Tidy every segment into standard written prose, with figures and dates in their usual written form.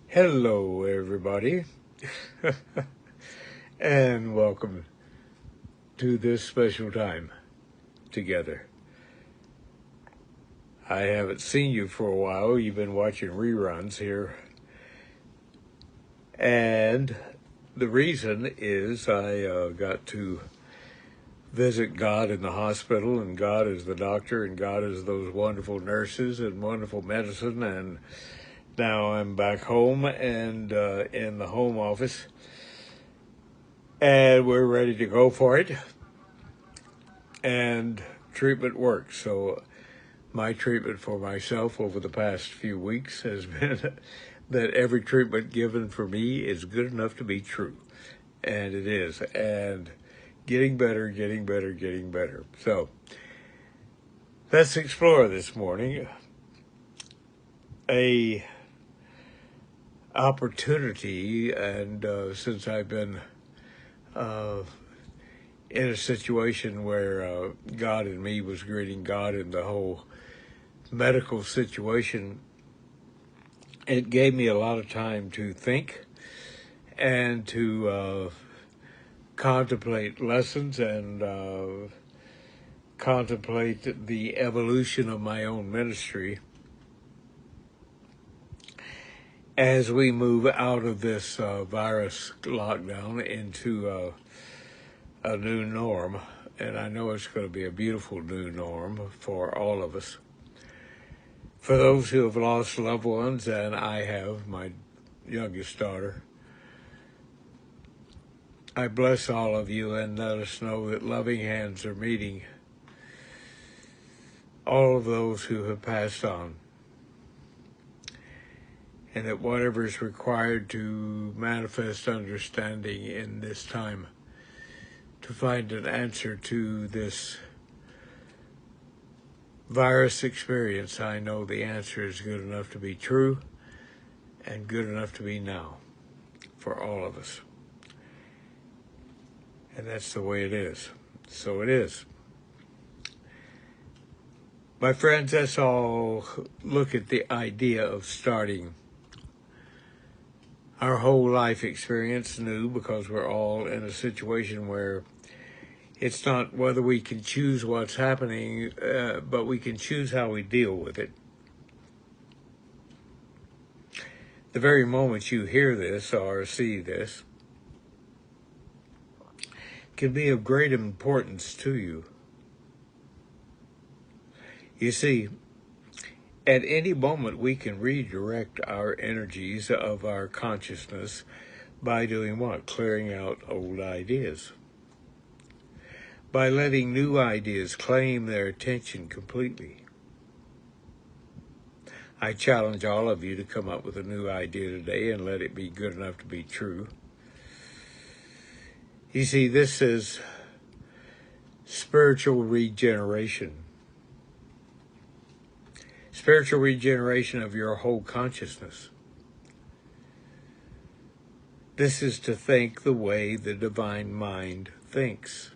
Hello, everybody, and welcome to this special time together. I haven't seen you for a while. You've been watching reruns here, and the reason is I got to visit God in the hospital, and God is the doctor, and God is those wonderful nurses and wonderful medicine, and now I'm back home and in the home office, and we're ready to go for it. And treatment works. So my treatment for myself over the past few weeks has been that every treatment given for me is good enough to be true. And it is. And getting better, getting better, getting better. So let's explore this morning a opportunity. And since I've been in a situation where God and me was greeting God in the whole medical situation, it gave me a lot of time to think and to contemplate lessons and contemplate the evolution of my own ministry as we move out of this virus lockdown into a new norm. And I know it's going to be a beautiful new norm for all of us. For those who have lost loved ones, and I have, my youngest daughter, I bless all of you and let us know that loving hands are meeting all of those who have passed on, and that whatever is required to manifest understanding in this time to find an answer to this virus experience, I know the answer is good enough to be true and good enough to be now for all of us. And that's the way it is. So it is. My friends, let's all look at the idea of starting our whole life experience new, because we're all in a situation where it's not whether we can choose what's happening, but we can choose how we deal with it. The very moment you hear this or see this can be of great importance to you. You see, at any moment we can redirect our energies of our consciousness by doing what? Clearing out old ideas. By letting new ideas claim their attention completely. I challenge all of you to come up with a new idea today and let it be good enough to be true. You see, this is spiritual regeneration. Spiritual regeneration of your whole consciousness. This is to think the way the divine mind thinks.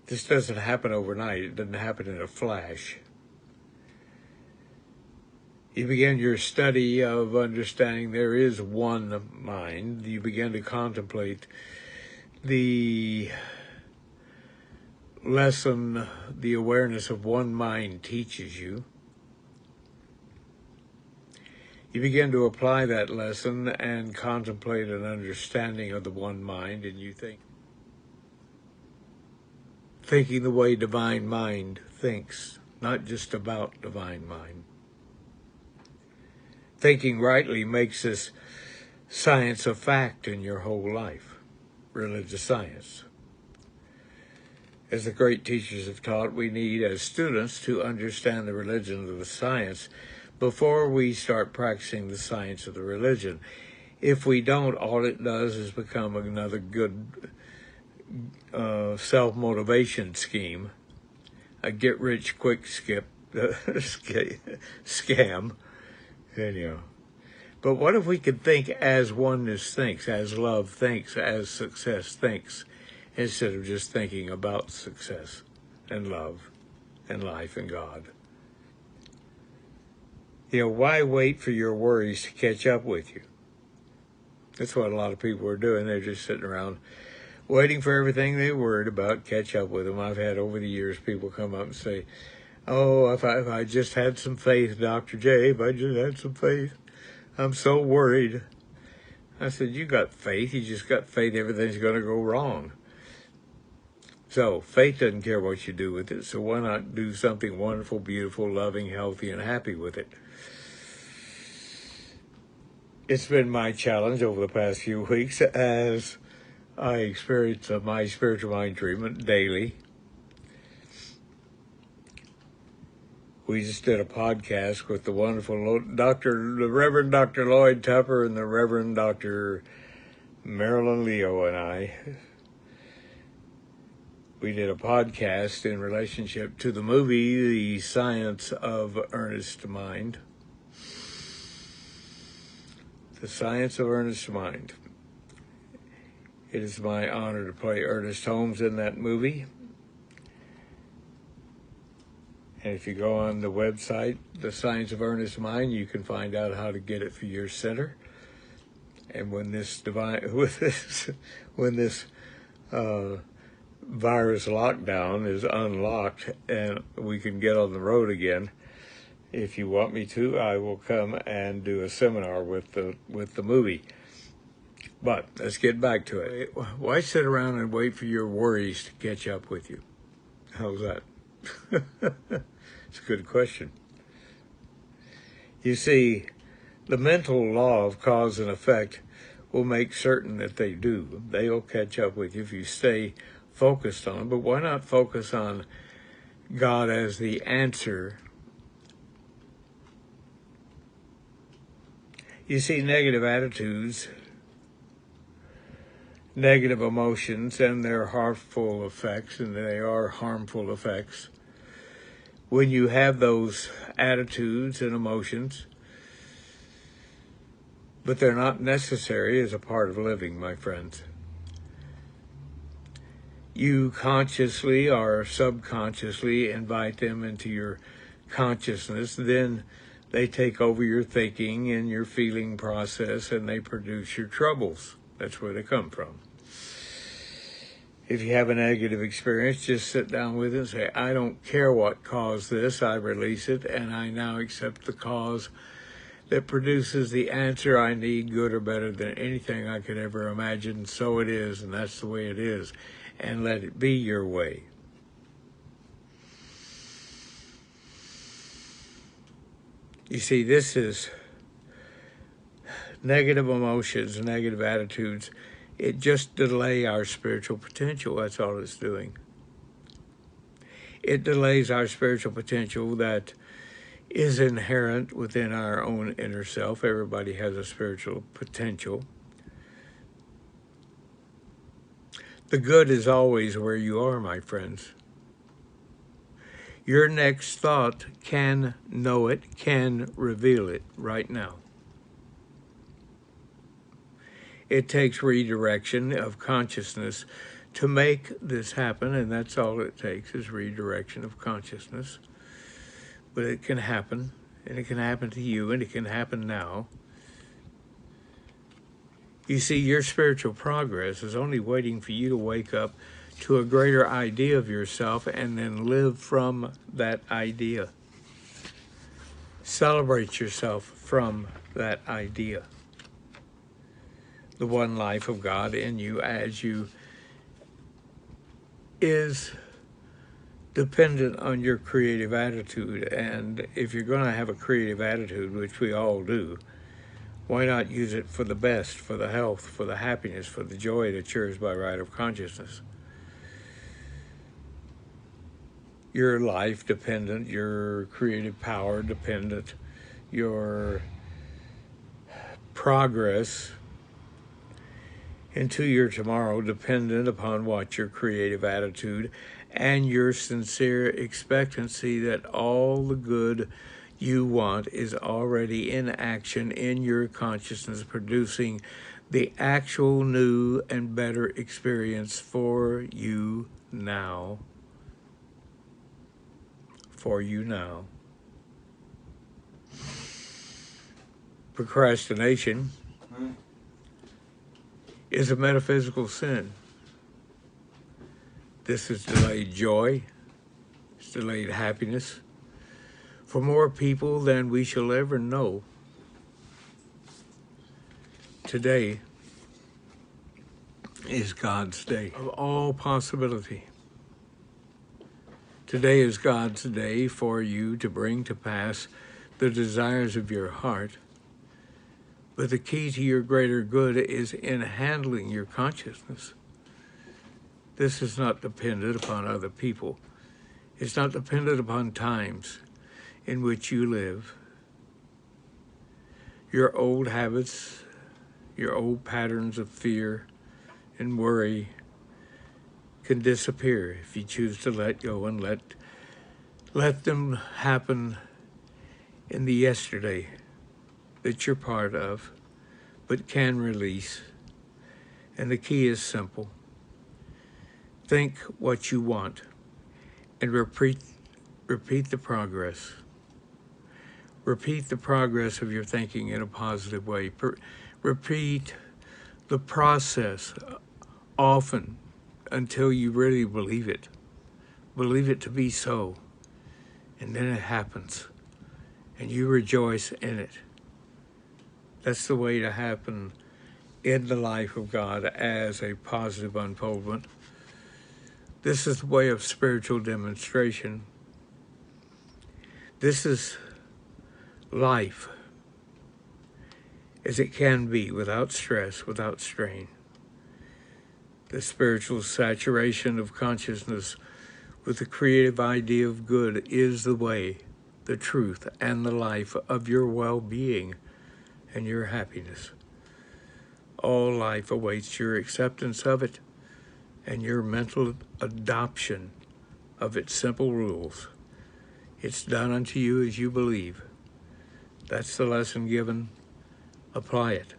This doesn't happen overnight. It doesn't happen in a flash. You begin your study of understanding there is one mind. You begin to contemplate the lesson the awareness of one mind teaches you. You begin to apply that lesson and contemplate an understanding of the one mind, and you thinking the way divine mind thinks, not just about divine mind. Thinking rightly makes this science a fact in your whole life, religious science. As the great teachers have taught, we need, as students, to understand the religion of the science before we start practicing the science of the religion. If we don't, all it does is become another good self-motivation scheme, a get-rich-quick scam. Anyhow. But what if we could think as oneness thinks, as love thinks, as success thinks, instead of just thinking about success and love and life and God? Why wait for your worries to catch up with you? That's what a lot of people are doing. They're just sitting around waiting for everything they're worried about catch up with them. I've had over the years people come up and say, "Oh, if I just had some faith, Dr. J, if I just had some faith, I'm so worried." I said, "You got faith. You just got faith everything's going to go wrong." So faith doesn't care what you do with it, so why not do something wonderful, beautiful, loving, healthy, and happy with it? It's been my challenge over the past few weeks as I experience my spiritual mind treatment daily. We just did a podcast with the wonderful the Reverend Dr. Lloyd Tupper and the Reverend Dr. Marilyn Leo and I. We did a podcast in relationship to the movie, The Science of Earnest Mind. The Science of Earnest Mind. It is my honor to play Ernest Holmes in that movie. And if you go on the website, The Science of Earnest Mind, you can find out how to get it for your center. And when this virus lockdown is unlocked and we can get on the road again, if you want me to, I will come and do a seminar with the movie. But let's get back to it. Why sit around and wait for your worries to catch up with you? How's that? It's a good question. You see, the mental law of cause and effect will make certain that they do. They'll catch up with you if you stay focused on. But why not focus on God as the answer? You see, negative attitudes, negative emotions, and their harmful effects, and they are harmful effects. When you have those attitudes and emotions, but they're not necessary as a part of living, my friends. You consciously or subconsciously invite them into your consciousness, then they take over your thinking and your feeling process, and they produce your troubles. That's where they come from. If you have a negative experience, just sit down with it and say, "I don't care what caused this. I release it, and I now accept the cause that produces the answer I need, good or better than anything I could ever imagine. So it is, and that's the way it is. And let it be your way." You see, this is negative emotions, negative attitudes. It just delays our spiritual potential. That's all it's doing. It delays our spiritual potential that is inherent within our own inner self. Everybody has a spiritual potential. The good is always where you are, my friends. Your next thought can know it, can reveal it right now. It takes redirection of consciousness to make this happen, and that's all it takes is redirection of consciousness. But it can happen, and it can happen to you, and it can happen now. You see, your spiritual progress is only waiting for you to wake up to a greater idea of yourself and then live from that idea. Celebrate yourself from that idea. The one life of God in you as you is dependent on your creative attitude. And if you're going to have a creative attitude, which we all do, why not use it for the best, for the health, for the happiness, for the joy that yours by right of consciousness? Your life dependent, your creative power dependent, your progress into your tomorrow dependent upon what your creative attitude and your sincere expectancy that all the good you want is already in action in your consciousness, producing the actual new and better experience for you now. For you now. Procrastination is a metaphysical sin. This is delayed joy, it's delayed happiness for more people than we shall ever know. Today is God's day of all possibility. Today is God's day for you to bring to pass the desires of your heart. But the key to your greater good is in handling your consciousness. This is not dependent upon other people. It's not dependent upon times in which you live. Your old habits, your old patterns of fear and worry can disappear if you choose to let go and let them happen in the yesterday that you're part of, but can release. And the key is simple. Think what you want and repeat the progress. Repeat the progress of your thinking in a positive way. Repeat the process often until you really believe it. Believe it to be so. And then it happens. And you rejoice in it. That's the way to happen in the life of God as a positive unfoldment. This is the way of spiritual demonstration. This is life as it can be, without stress, without strain. The spiritual saturation of consciousness with the creative idea of good is the way, the truth, and the life of your well-being and your happiness. All life awaits your acceptance of it and your mental adoption of its simple rules. It's done unto you as you believe. That's the lesson given. Apply it.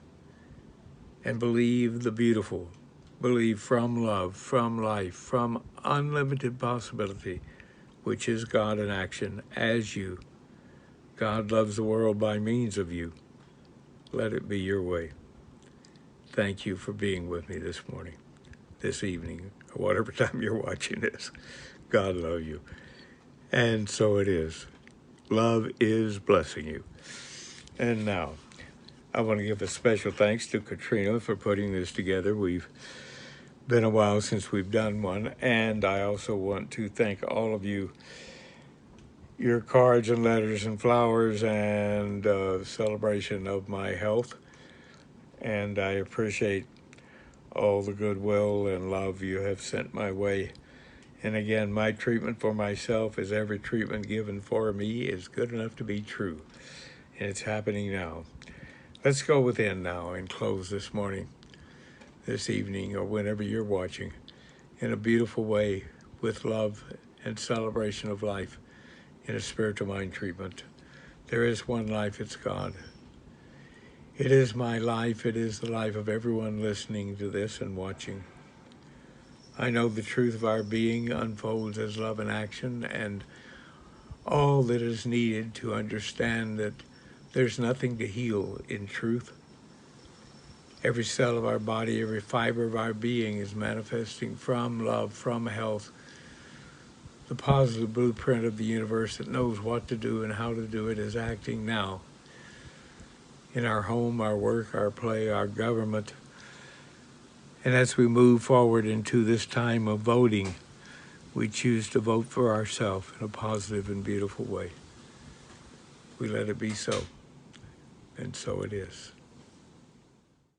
And believe the beautiful. Believe from love, from life, from unlimited possibility, which is God in action as you. God loves the world by means of you. Let it be your way. Thank you for being with me this morning, this evening, or whatever time you're watching this. God love you. And so it is. Love is blessing you. And now, I want to give a special thanks to Katrina for putting this together. We've been a while since we've done one, and I also want to thank all of you, your cards and letters and flowers and celebration of my health, and I appreciate all the goodwill and love you have sent my way. And again, my treatment for myself is every treatment given for me is good enough to be true, and it's happening now. Let's go within now and close this morning, this evening, or whenever you're watching, in a beautiful way with love and celebration of life in a spiritual mind treatment. There is one life, it's God. It is my life, it is the life of everyone listening to this and watching. I know the truth of our being unfolds as love in action, and all that is needed to understand that there's nothing to heal in truth. Every cell of our body, every fiber of our being is manifesting from love, from health, the positive blueprint of the universe that knows what to do and how to do it is acting now in our home, our work, our play, our government. And as we move forward into this time of voting, we choose to vote for ourselves in a positive and beautiful way. We let it be so, and so it is.